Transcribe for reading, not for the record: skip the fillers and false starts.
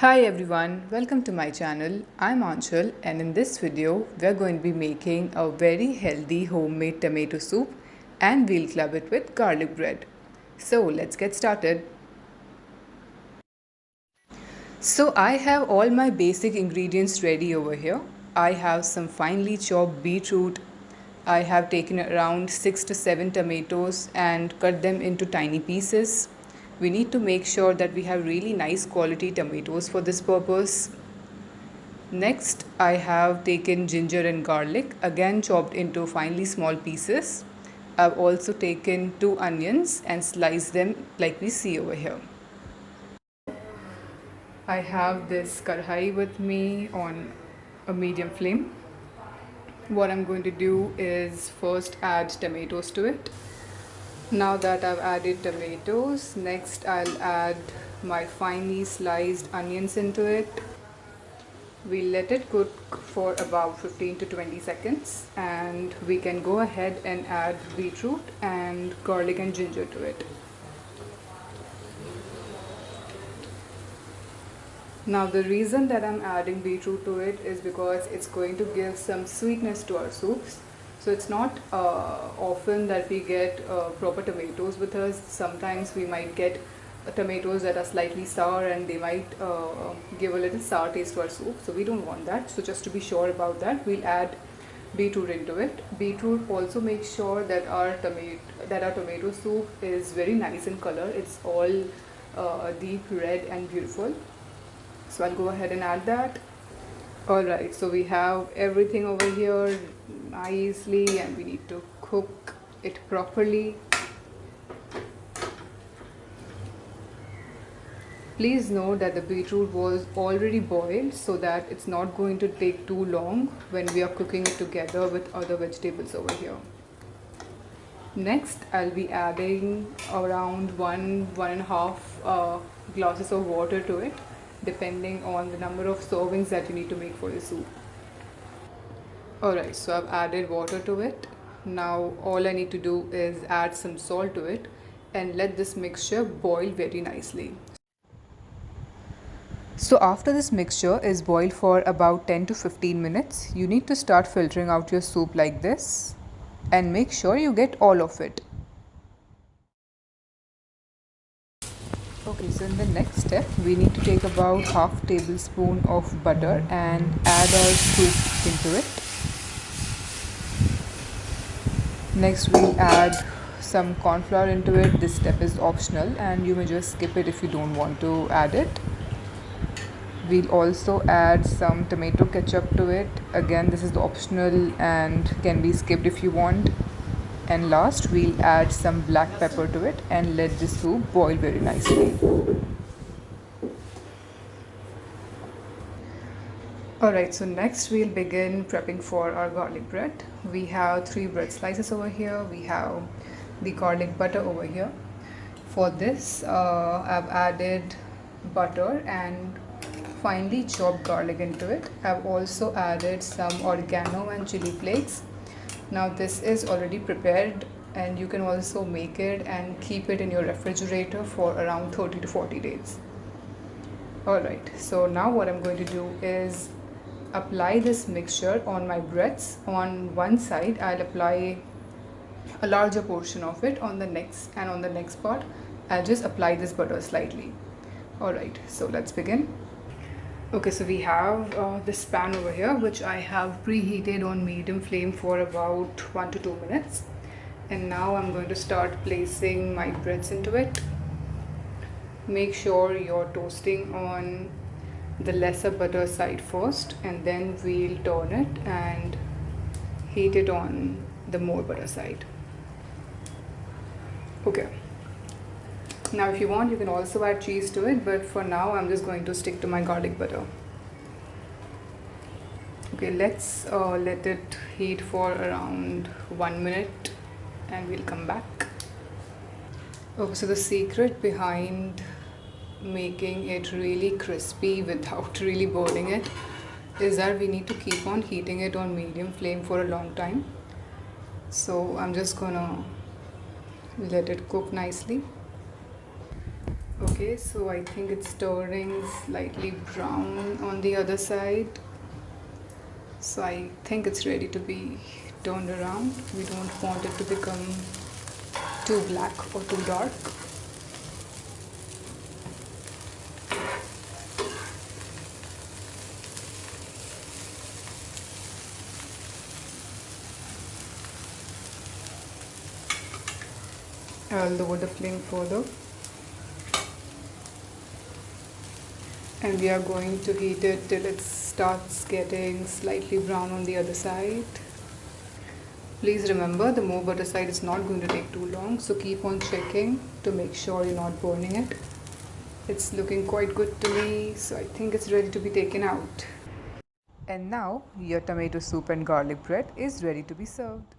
Hi everyone, welcome to my channel. I'm Anshul and in this video we're going to be making a very healthy homemade tomato soup and we'll club it with garlic bread. So let's get started. So I have all my basic ingredients ready over here. I have some finely chopped beetroot. I have taken around 6 to 7 tomatoes and cut them into tiny pieces. We need to make sure that we have really nice quality tomatoes for this purpose. Next, I have taken ginger and garlic, again chopped into finely small pieces. I've also taken 2 onions and sliced them like we see over here. I have this karhai with me on a medium flame. What I'm going to do is first add tomatoes to it. Now that I've added tomatoes, next I'll add my finely sliced onions into it. We let it cook for about 15 to 20 seconds and we can go ahead and add beetroot and garlic and ginger to it. Now the reason that I'm adding beetroot to it is because it's going to give some sweetness to our soups. So it's not often that we get proper tomatoes with us. Sometimes we might get tomatoes that are slightly sour and they might give a little sour taste to our soup. So we don't want that. So just to be sure about that, we'll add beetroot into it. Beetroot also makes sure that our tomato soup is very nice in color. It's all deep red and beautiful. So I'll go ahead and add that. Alright, so we have everything over here nicely and we need to cook it properly. Please note that the beetroot was already boiled so that it's not going to take too long when we are cooking it together with other vegetables over here. Next, I'll be adding around one and a half glasses of water to it, depending on the number of servings that you need to make for your soup. Alright, so I've added water to it. Now all I need to do is add some salt to it and let this mixture boil very nicely. So after this mixture is boiled for about 10 to 15 minutes, you need to start filtering out your soup like this and make sure you get all of it. Okay, so in the next step, we need to take about half tablespoon of butter and add our soup into it. Next, we'll add some corn flour into it. This step is optional and you may just skip it if you don't want to add it. We'll also add some tomato ketchup to it. Again, this is optional and can be skipped if you want. And last, we'll add some black pepper to it and let the soup boil very nicely. Alright, so next we'll begin prepping for our garlic bread. We have 3 bread slices over here. We have the garlic butter over here. For this, I've added butter and finely chopped garlic into it. I've also added some oregano and chili flakes. Now this is already prepared and you can also make it and keep it in your refrigerator for around 30 to 40 days. Alright, so now what I'm going to do is apply this mixture on my breads. On one side I'll apply a larger portion of it, on the next part I'll just apply this butter slightly. Alright, so let's begin. Okay, so we have this pan over here which I have preheated on medium flame for about 1 to 2 minutes, and now I'm going to start placing my breads into it. Make sure you're toasting on the lesser butter side first and then we'll turn it and heat it on the more butter side. Okay, now if you want you can also add cheese to it, but for now I'm just going to stick to my garlic butter. Okay, let's let it heat for around 1 minute and we'll come back. Okay, so the secret behind making it really crispy without really burning it is that we need to keep on heating it on medium flame for a long time. So I'm just gonna let it cook nicely. Okay, Okay, so I think it's turning slightly brown on the other side. So I think it's ready to be turned around. We don't want it to become too black or too dark. I'll lower the flame further. And we are going to heat it till it starts getting slightly brown on the other side. Please remember, the more butter side is not going to take too long, so keep on checking to make sure you're not burning it. It's looking quite good to me, so I think it's ready to be taken out. And now your tomato soup and garlic bread is ready to be served.